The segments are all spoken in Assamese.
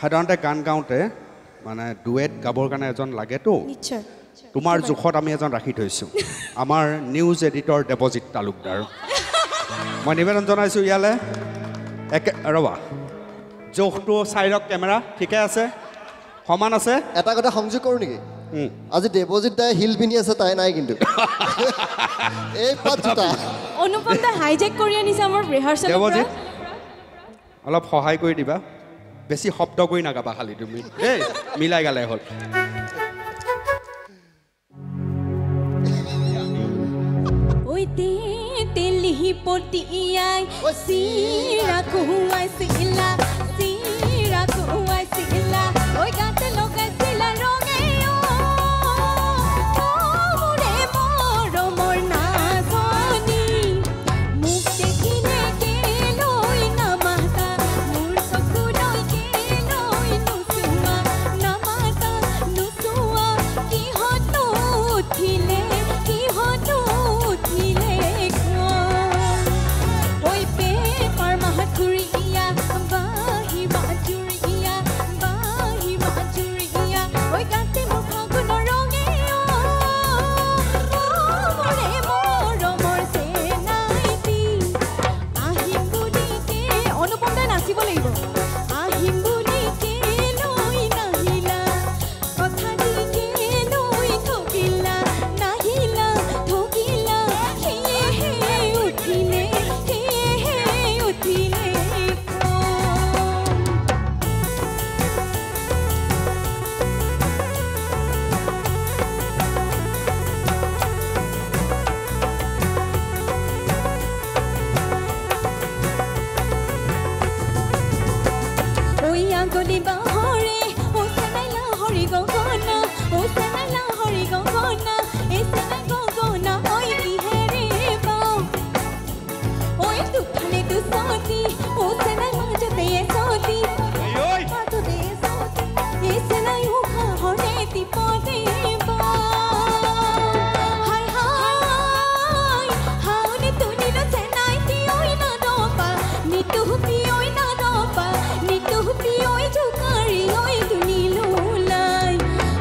সাধাৰণতে গান গাওঁতে মানে ডুৱেট গাবৰ কাৰণে এজন লাগেতো নিশ্চয় তোমাৰ জোখত আমি এজন ৰাখি থৈছোঁ আমাৰ নিউজ এডিটৰ দেৱজিৎ তালুকদাৰ মই নিবেদন জনাইছোঁ ইয়ালৈ ৰ'বা জোখটো চাই লওক কেমেৰা ঠিকে আছে সমান আছে এটা কথা সংযোগ কৰোঁ নেকি আজি দেৱজিৎ দাই হিল পিন্ধি আছে তাই নাই কিন্তু এই পাঁচটা অনুপম দা হাইজেক কৰি আনিছে আমাৰ ৰিহাৰ্চেলৰ পৰা দেৱজিৎ অলপ সহায় কৰি দিবা বেছি শব্দ কৰি নাগাবা খালি তুমি দেই মিলাই গালে হ'ল ঐ তেলিহি পটিয়াই চিৰা কুহুৱাই চিলা চিৰা কুহুৱাই চিলা ঐ গাতে লগাইছিলা ৰঙে মোৰে মৰমৰ নাচনী মোক দেখিলে কেলৈ নামাতা মোৰ চকুলৈ কেলৈ নোচোৱা নামাতা নোচোৱা কিহতো উঠিলে কিহতো উঠিলে ঐ পেপাৰ মাহতুৰিয়া বাহি বাজুৰিয়া বাহি বাজুৰিয়া ঐ গাতে মোৰ ফাগুনৰ ৰঙে মোৰে মৰমৰ চেনাইটি আহিম বুলি অনুপম দাই নাচিব লাগিব আহিম বুলি কেলৈ নাহিলা কথা দি কেলৈ ঠকিলা নাহিলা ঠকিলা সেয়েহে উঠিলে ঐ আঙুলি বাহৰে ও চেনাইলা হৰি গগনা ঐ চেনাইলা হৰি গগনা এই চেনাই গগনা ঐ কিহেৰে পাওঁ ঐ দুখানে দুচতি ও চেনাই মাজতে এচতি মাজতে এচতি এই চেনাই উশাহৰে টিপতে হাই হাই হাউনি তুনিলো চেনাইটি ঐ নাদপা নিতুহুপি ঐ নাদপা নিতুহুপি ঐ জোকাৰি ঐ তুনিলো লাই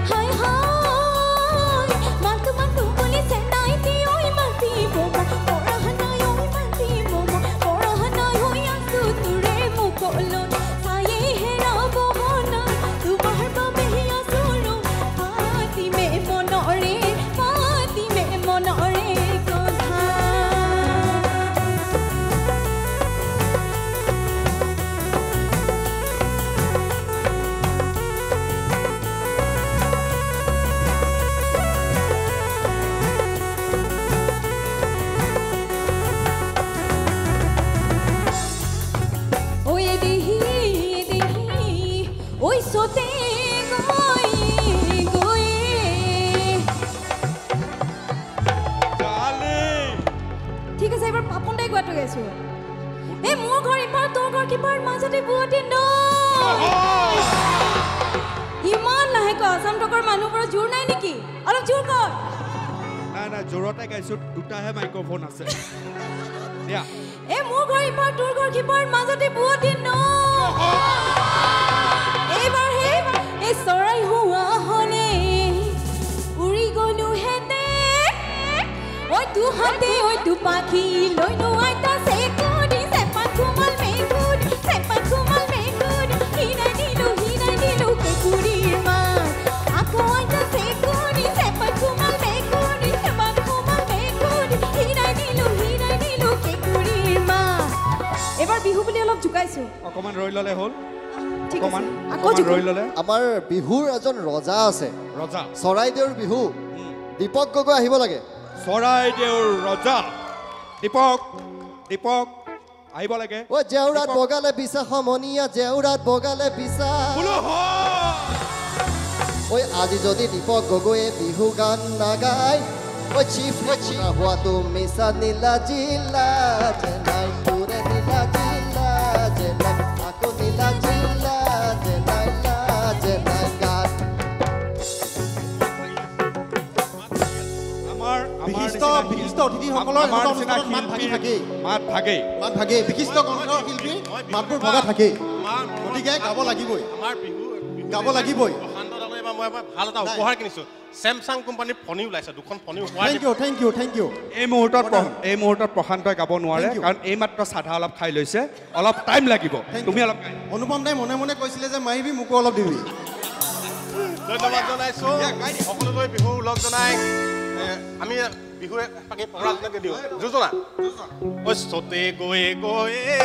হাই হাই মাতো মাতো বুলি চেনাইটি ঐ মাতিব পঢ়ানাই ঐ মাতিব পঢ়ানাই ঐ আছো তোৰে মুকলত চায়ে হেৰাব মনা তোমাৰ বাবেহে আছো পাতিমে মনৰে কথা ঐ দেহি ঐ সতে গৈ ঠিক আছে এবাৰ পাপন দাই গোৱাটো গাইছো এই মোৰ ঘৰ ইপাৰ তোৰ ঘৰ কিপাৰ মাজতে বুৱতী ন ইমান লাহেকৈ আসাম টকৰ মানুহবোৰৰ জোৰ নাই নেকি অলপ জোৰ কৰ নাই নাই জোৰতে গাইছোঁ দুটাহে মাইক্ৰফোন আছে দিয়া এই মোৰ ঘৰ ইপাৰ তোৰ ঘৰ কিপাৰ মাজতে বুৱতী ন এইবাৰ হে এই চৰাই হোৱা হলে উৰি গলো হেতে ঐ দুহাতে ঐ দুপাখি লৈ নো আইতা চেকুৰি চেপাত ঘুমাল মেকুৰি হিৰাই দিলো কেকুৰিৰ মাত আকৌ আইতা চেকুৰি চেপাত ঘুমাল মেকুৰি চেপাত ঘুমাল মেকুৰি হিৰাই দিলো কেকুৰিৰ মাত এবাৰ বিহু বুলি অলপ জুকাইছো অকমান ৰৈ ল'লে হ'ল ঠিক আছে আকৌ ৰৈ ল'লে আমাৰ বিহুৰ এজন ৰজা আছে ৰজা চৰাইদেউৰ বিহু দীপক গগৈ আহিব লাগে চৰাইদেউৰ ৰজা দীপক আহিব লাগে ঐ জেউৰাত বগালে বিছা সমনীয়া জেউৰাত বগালে বিছা ঐ আজি যদি দীপক গগৈয়ে বিহু গান নাগায় ঐ চিফ হোৱাটো মিছা নীলা জিলা জেনাই তোৰে নীলা জিলা জেনাই আকৌ নীলা জিলা জেনাই গান বিশিষ্ট অতিথিসকলৰ মাত ভাগেই বিশিষ্ট কণ্ঠশিল্পী মাতবোৰ ভগা থাকেই গতিকে গাব লাগিবই আমাৰ বিহু গাব লাগিবই প্ৰশান্ত দালে এবাৰ মই ভাল এটা উপহাৰ কিনিছোঁ চেমচাং কোম্পানীৰ ফণি ওলাইছে দুখন ফণি উপহাৰ থেংক ইউ এই মুহূৰ্তত প্ৰশান্তই গাব নোৱাৰে কাৰণ এইমাত্ৰ চাধা অলপ খাই লৈছে অলপ টাইম লাগিব তুমি অলপ অনুপম দাই মনে মনে কৈছিলে যে মাৰিবি মোকো অলপ দিবি ধন্যবাদ জনাইছোঁ সকলোলৈ বিহু লগ জনাই আমি বিহু এপাকে পঢ়াজনকে দিওঁ যোজনা ঐ চতে গৈয়ে গৈয়ে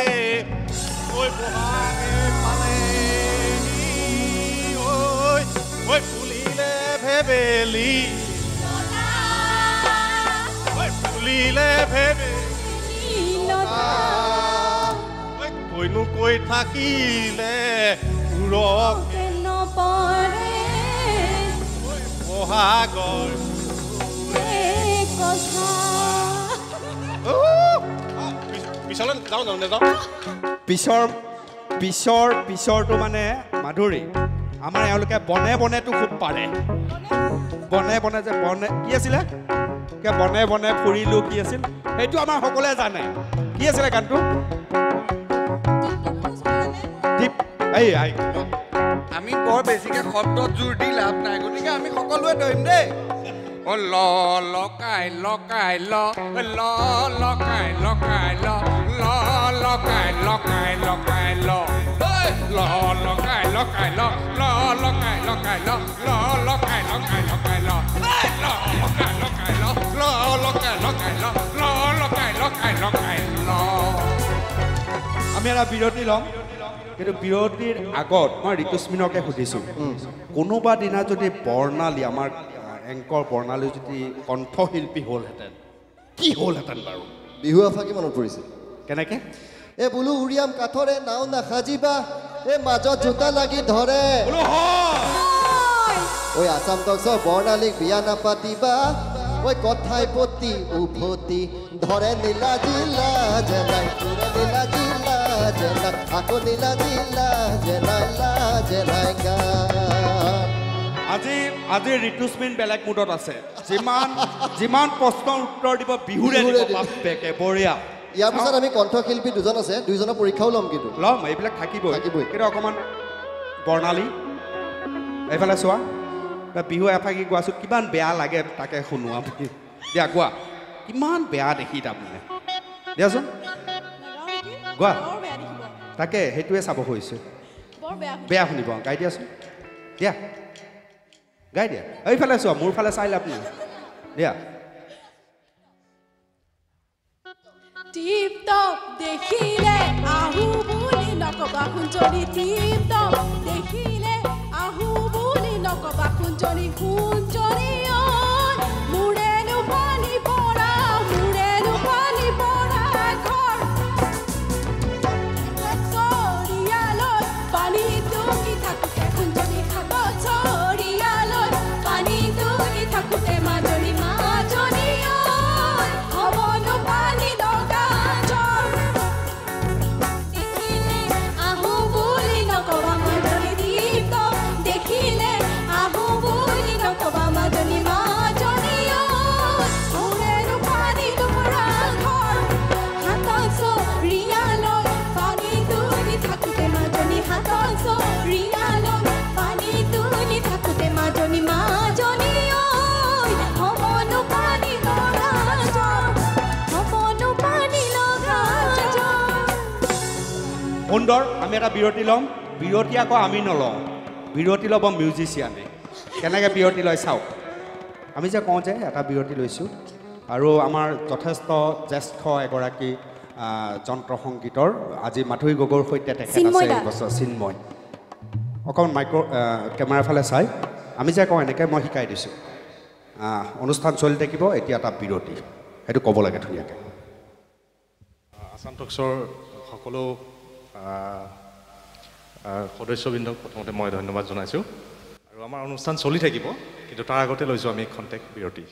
ঐ বহাগে পালে ঐ ফুলিলে ভেবেলি ঐ ফুলিলে ভেবেলি ঐ কৈনো কৈ থাকিলে উৰকে নপৰে বহাগৰ কথা পিছলৈ যাওঁ নেযাওঁ পিছৰটো মানে মাধুৰী আমাৰ এওঁলোকে বনে বনেটো খুব পাৰে বনে যে বনে কি আছিলে বনে বনে ফুৰিলোঁ কি আছিল সেইটো আমাৰ সকলোৱে জানে কি আছিলে গানটো আমি বৰ বেছিকৈ শব্দত জোৰ দি লাভ নাই গতিকে আমি সকলোৱে ধৰিম দেই লকাই লকাই লকাই লকাই লকাই লকাই লকাই লকাই লকাই লকাই লকাই লকাই লকাই লকাই আমি এটা বিৰতি ল'ম কিন্তু বিৰতিৰ আগত মই ঋতুস্মিনকে সুধিছোঁ কোনোবা দিনা যদি বৰ্ণালী আমাৰ এংকৰ বৰ্ণালী যদি কণ্ঠশিল্পী হ'লহেঁতেন কি হ'লহেঁতেন বাৰু বিহু আফাকি মনত পৰিছে কেনেকৈ এ বোলো উৰিয়াম কাঠৰে নাও নাসাজিবা এ মাজত জোতা লাগি ধৰে ঐ আছাম টক্সৰ বৰ্ণালীক বিয়া নাপাতিবা ঐ কথাই পতি উভতি ধৰে নীলা জিলা জেলাই তোৰে নীলা জিলা জেলাই আকৌ নীলা জিলা জেলাই গা আজি ঋতুস্মিন বেলেগ মুডত আছে যিমান প্ৰশ্নৰ উত্তৰ দিব বিহুৰে বঢ়িয়া ইয়াৰ পিছত আমি কণ্ঠশিল্পী দুজন আছে দুইজনৰ পৰীক্ষাও ল'ম কিন্তু ল'ম এইবিলাক থাকিবই কিন্তু অকণমান বৰ্ণালী এইফালে চোৱা বিহু এফাকি গোৱাছোঁ কিমান বেয়া লাগে তাকে শুনো আপুনি দিয়া গোৱা কিমান বেয়া দেখি তাৰমানে দিয়াচোন গোৱা তাকে সেইটোৱে চাব খুজিছোঁ বেয়া শুনিব গাই দিয়াচোন দিয়া গাই দিয়া এইফালে চোৱা মোৰ ফালে চাই লাভ নাই দিয়া টিপ টপ দেখিলে আহু বুলি নকবা কুঞ্জনি টিপ টপ দেখিলে আহু বুলি নকবা কুঞ্জনি কুঞ্জনি মুৰেনো পানী পৰা ঘৰ চৰিয়ালৈ পানী তুলি থাকোঁতে কুঞ্জনি হাতত চৰিয়ালৈ পানী তুলি থাকোঁতে মাজনী হ'বনো পানী লগা জ্বৰ দেখিলে আহো বুলি নকবা মাজনী দীপ দেখিলে আহো বুলি নকবা মাজনী মোৰেনো পানী দুপৰা ঘৰ হাতত চৰিয়ালৈ পানী তুলি থাকোঁতে মাজনী হাতত চৰিয়ালৈ পানী তুলি থাকোঁতে মাজনী হ'বনো পানী লগা জ্বৰ হ'বনো পানী লগা জ্বৰ সুন্দৰ আমি এটা বিৰতি ল'ম বিৰতি আকৌ আমি নলওঁ বিৰতি ল'ব মিউজিচিয়ানে কেনেকৈ বিৰতি লয় চাওক আমি যে কওঁ যে এটা বিৰতি লৈছোঁ আৰু আমাৰ যথেষ্ট জ্যেষ্ঠ এগৰাকী যন্ত্ৰ সংগীতৰ আজি মাধুৰী গগৈৰ সৈতে তেখেত আছে এই বছৰ চিন্ময় অকণমান কেমেৰাৰ ফালে চাই আমি যে কওঁ এনেকৈ মই শিকাই দিছোঁ অনুষ্ঠান চলি থাকিব এতিয়া এটা বিৰতি সেইটো ক'ব লাগে ধুনীয়াকৈ আছাম টক্সৰ সকলো সদস্যবৃন্দক প্ৰথমতে মই ধন্যবাদ জনাইছোঁ আৰু আমাৰ অনুষ্ঠান চলি থাকিব কিন্তু তাৰ আগতে লৈছোঁ আমি খন্তেক বিৰতি